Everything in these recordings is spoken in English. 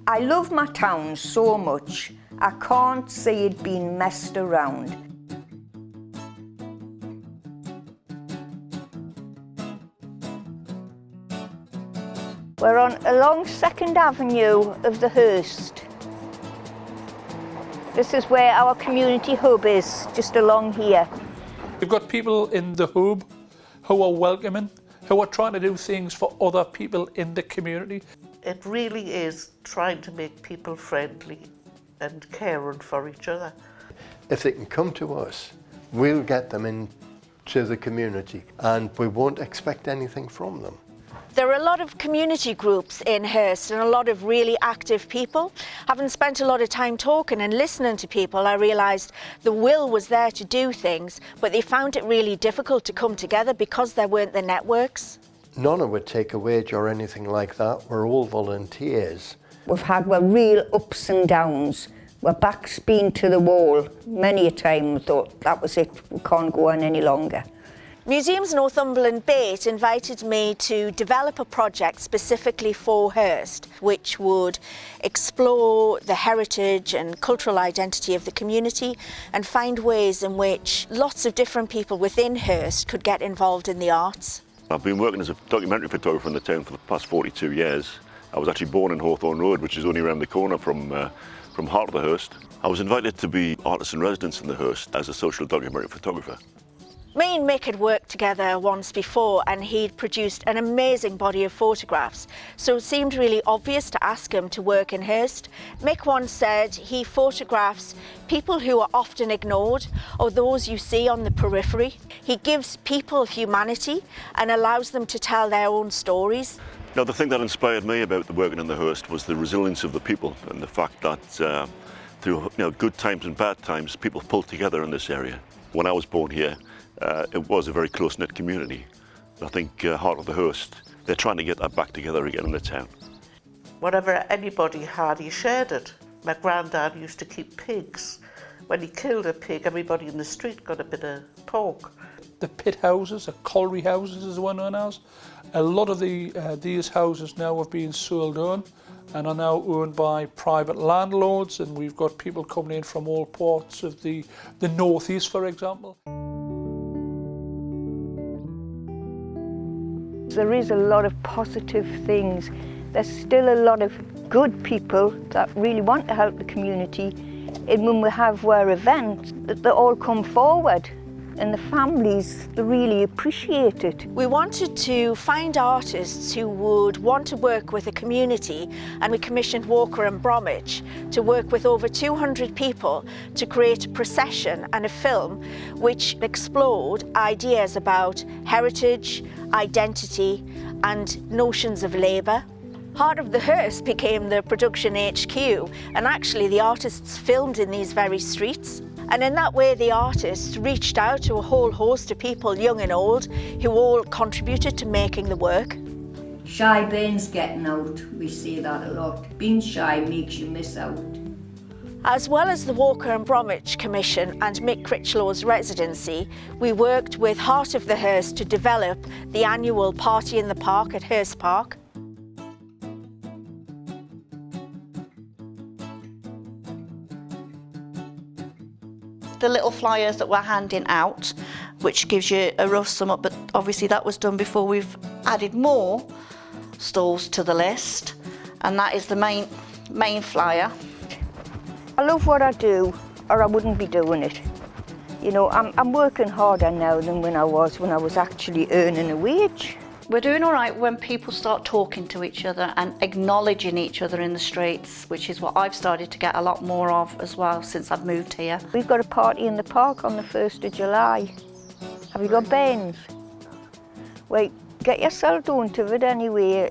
I love my town so much, I can't see it being messed around. We're along 2nd Avenue of the Hirst. This is where our community hub is, just along here. We've got people in the hub who are welcoming, who are trying to do things for other people in the community. It really is trying to make people friendly and caring for each other. If they can come to us, we'll get them into the community and we won't expect anything from them. There are a lot of community groups in Hirst and a lot of really active people. Having spent a lot of time talking and listening to people, I realised the will was there to do things, but they found it really difficult to come together because there weren't the networks. None of it would take a wage or anything like that. We're all volunteers. We've had real ups and downs. Our back's been to the wall many a time. We thought that was it, we can't go on any longer. Museums Northumberland Bate invited me to develop a project specifically for Hirst, which would explore the heritage and cultural identity of the community and find ways in which lots of different people within Hirst could get involved in the arts. I've been working as a documentary photographer in the town for the past 42 years. I was actually born in Hawthorne Road, which is only around the corner from heart of the Hirst. I was invited to be artist in residence in the Hirst as a social documentary photographer. Me and Mick had worked together once before and he'd produced an amazing body of photographs, so it seemed really obvious to ask him to work in Hirst. Mick once said he photographs people who are often ignored or those you see on the periphery. He gives people humanity and allows them to tell their own stories. Now, the thing that inspired me about the working in the Hirst was the resilience of the people and the fact that through good times and bad times, people pulled together in this area. When I was born here, it was a very close-knit community. I think Heart of the Hirst, they're trying to get that back together again in the town. Whatever anybody had, he shared it. My granddad used to keep pigs. When he killed a pig, everybody in the street got a bit of pork. The pit houses, the colliery houses as one known as, a lot of these houses now have been sold on and are now owned by private landlords, and we've got people coming in from all parts of the northeast, for example. There is a lot of positive things. There's still a lot of good people that really want to help the community. And when we have our events, they all come forward. And the families, they really appreciate it. We wanted to find artists who would want to work with the community, and we commissioned Walker and Bromwich to work with over 200 people to create a procession and a film which explored ideas about heritage, identity and notions of labour. Heart of the Hirst became the production HQ, and actually the artists filmed in these very streets. And in that way, the artists reached out to a whole host of people, young and old, who all contributed to making the work. Shy Ben's getting out, we say that a lot. Being shy makes you miss out. As well as the Walker and Bromwich Commission and Mick Critchlow's residency, we worked with Heart of the Hirst to develop the annual Party in the Park at Hirst Park. The little flyers that we're handing out, which gives you a rough sum up, but obviously that was done before we've added more stalls to the list, and that is the main flyer. I love what I do, or I wouldn't be doing it. You know, I'm working harder now than when I was actually earning a wage. We're doing all right when people start talking to each other and acknowledging each other in the streets, which is what I've started to get a lot more of as well since I've moved here. We've got a party in the park on the 1st of July. Have you got bands? Wait, get yourself down to it anyway.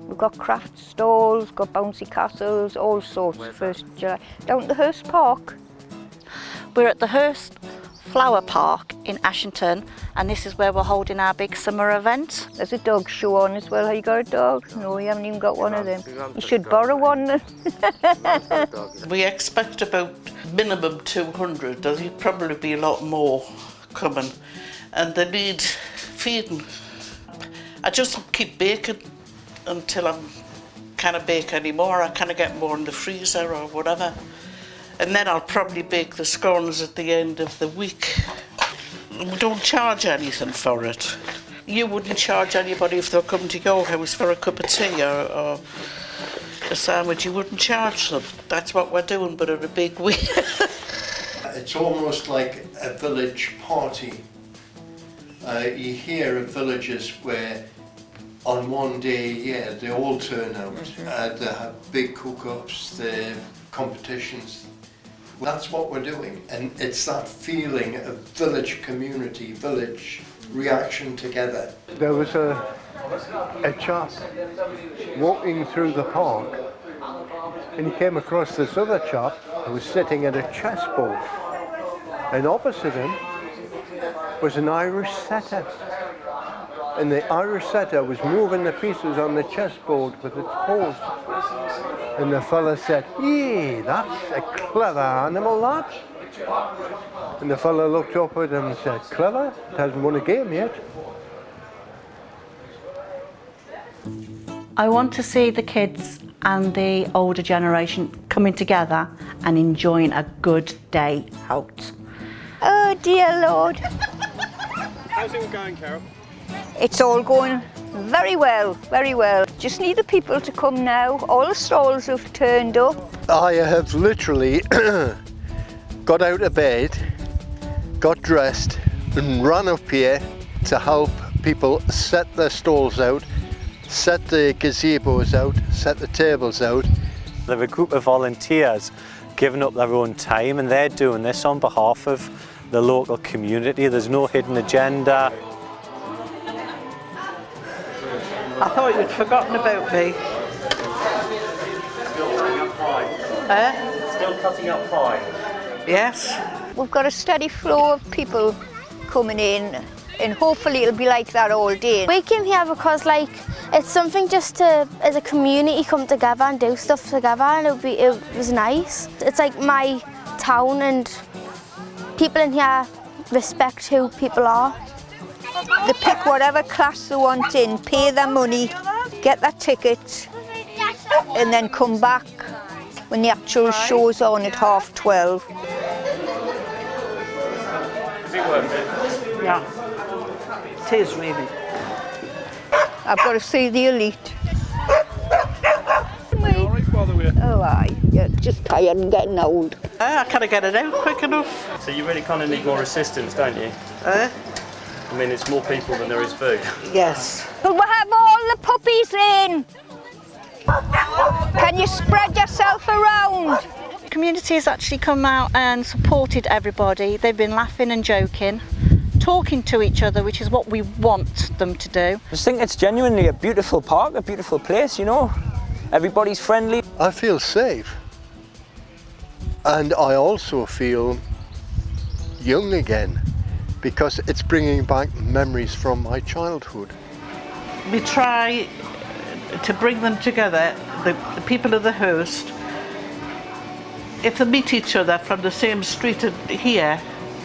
We've got craft stalls, got bouncy castles, all sorts. 1st of July. Down at the Hirst Park. We're at the Hirst Flower Park in Ashington, and this is where we're holding our big summer event. There's a dog show on as well. Have you got a dog? No, you haven't even got one of them. You should borrow one. We expect about minimum 200. There'll probably be a lot more coming, and they need feeding. I just keep baking until I'm can't bake anymore, I can't get more in the freezer or whatever. And then I'll probably bake the scones at the end of the week. We don't charge anything for it. You wouldn't charge anybody if they're coming to your house for a cup of tea or a sandwich. You wouldn't charge them. That's what we're doing, but in a big way. It's almost like a village party. You hear of villages where on one day a year they all turn out. They have big cook-ups, the competitions. That's what we're doing, and it's that feeling of village community, village reaction together. There was a chap walking through the park, and he came across this other chap who was sitting at a chessboard, and opposite him was an Irish setter, and the Irish setter was moving the pieces on the chessboard with its paws. And the fella said, "Yee, that's a clever animal, that." And the fella looked up at him and said, "Clever? It hasn't won a game yet." I want to see the kids and the older generation coming together and enjoying a good day out. Oh dear Lord. How's it going, Carol? It's all going very well, very well. Just need the people to come now. All the stalls have turned up. I have literally got out of bed, got dressed and ran up here to help people set their stalls out, set the gazebos out, set the tables out. They're a group of volunteers giving up their own time, and they're doing this on behalf of the local community. There's no hidden agenda. I thought you'd forgotten about me. Still cutting up pie. Yes. We've got a steady flow of people coming in, and hopefully it'll be like that all day. We came here because it's something just to, as a community, come together and do stuff together, and it was nice. It's like my town, and people in here respect who people are. They pick whatever class they want in, pay their money, get their ticket, and then come back when the actual show's on at 12:30. Is it worth it? Yeah. It is really. I've got to see the elite. All right, by the way. Oh aye, you're just tired and getting old. I can't get it out quick enough. So you really kind of need more assistance, don't you? I mean, it's more people than there is food. Yes. We'll have all the puppies in. Can you spread yourself around? The community has actually come out and supported everybody. They've been laughing and joking, talking to each other, which is what we want them to do. I just think it's genuinely a beautiful park, a beautiful place, you know. Everybody's friendly. I feel safe, and I also feel young again, because it's bringing back memories from my childhood. We try to bring them together, the people of the Hirst. If they meet each other from the same street here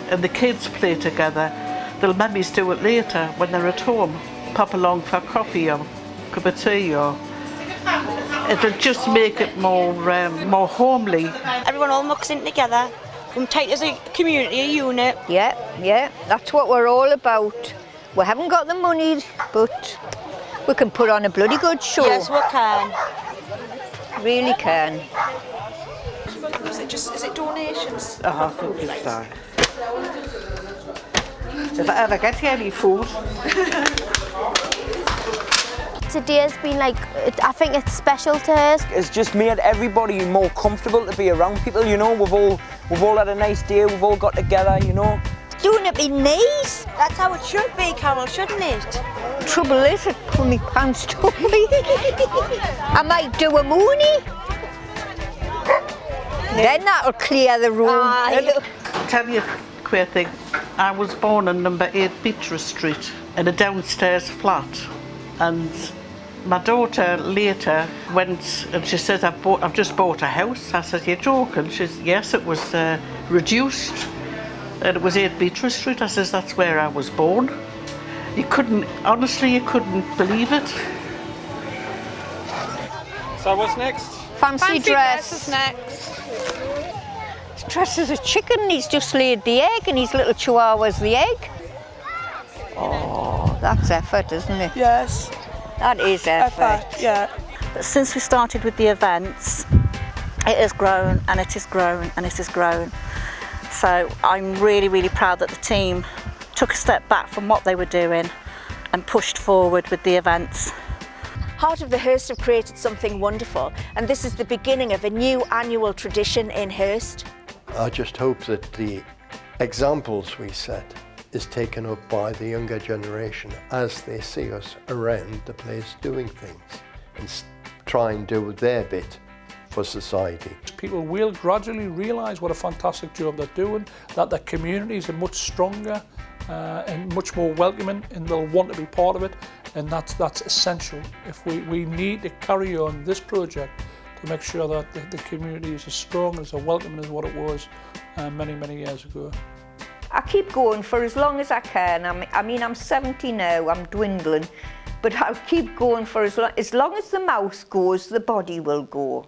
and the kids play together, they'll maybe do it later when they're at home. Pop along for coffee or a cup of tea, or it'll just make it more homely. Everyone all mucks in together, come tight as a community, a unit. Yeah, that's what we're all about. We haven't got the money, but we can put on a bloody good show. Yes, we can. Really can. Is it donations? I think it's that. If I ever get you any food. Today's been I think it's special to us. It's just made everybody more comfortable to be around people, you know. We've all had a nice day, we've all got together, you know. Doing it be nice. That's how it should be, Carol, shouldn't it? Trouble is, it pull me pants to me. I might do a mooney. Then that'll clear the room. I'll tell you a queer thing. I was born on number 8 Beatrice Street in a downstairs flat, and my daughter later went and she says, I've just bought a house. I said, you're joking? She says, yes, it was reduced and it was 8 Beatrice Street. I says, that's where I was born. Honestly, you couldn't believe it. So what's next? Fancy dress. Dress is next. He's dressed as a chicken and he's just laid the egg and his little chihuahua's the egg. Oh, that's effort, isn't it? Yes. That is effort. Yeah. But since we started with the events, it has grown and it has grown and it has grown. So I'm really, really proud that the team took a step back from what they were doing and pushed forward with the events. Heart of the Hirst have created something wonderful, and this is the beginning of a new annual tradition in Hirst. I just hope that the examples we set is taken up by the younger generation as they see us around the place doing things and try and do their bit for society. People will gradually realise what a fantastic job they're doing, that their communities are much stronger and much more welcoming, and they'll want to be part of it, and that's essential. If we need to carry on this project to make sure that the community is as strong, as welcoming as what it was many, many years ago. I keep going for as long as I can. I mean, I'm 70 now, I'm dwindling, but I'll keep going for as long as the mouth goes, the body will go.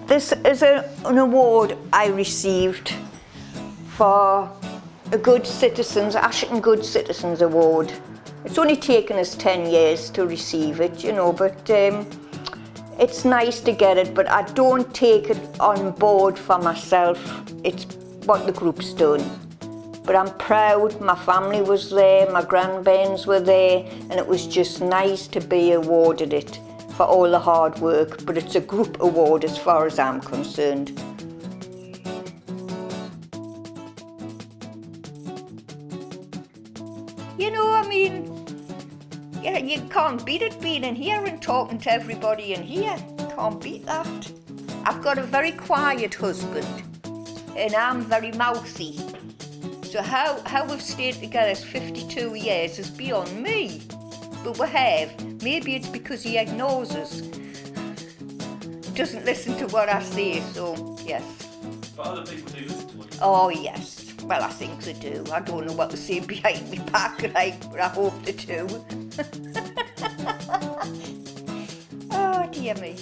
This is an award I received for a Good Citizens, Ashton Good Citizens Award. It's only taken us 10 years to receive it, you know, but it's nice to get it, but I don't take it on board for myself. It's what the group's done. But I'm proud, my family was there, my grandparents were there, and it was just nice to be awarded it for all the hard work, but it's a group award as far as I'm concerned. You know, I mean, yeah, you can't beat it being in here and talking to everybody in here. Can't beat that. I've got a very quiet husband and I'm very mouthy. So how we've stayed together 52 years is beyond me. But we have. Maybe it's because he ignores us. Doesn't listen to what I say, so yes. But other people do listen to what you say. Oh yes. Well, I think they do. I don't know what they say behind my back, like, but I hope they do. Oh dear me.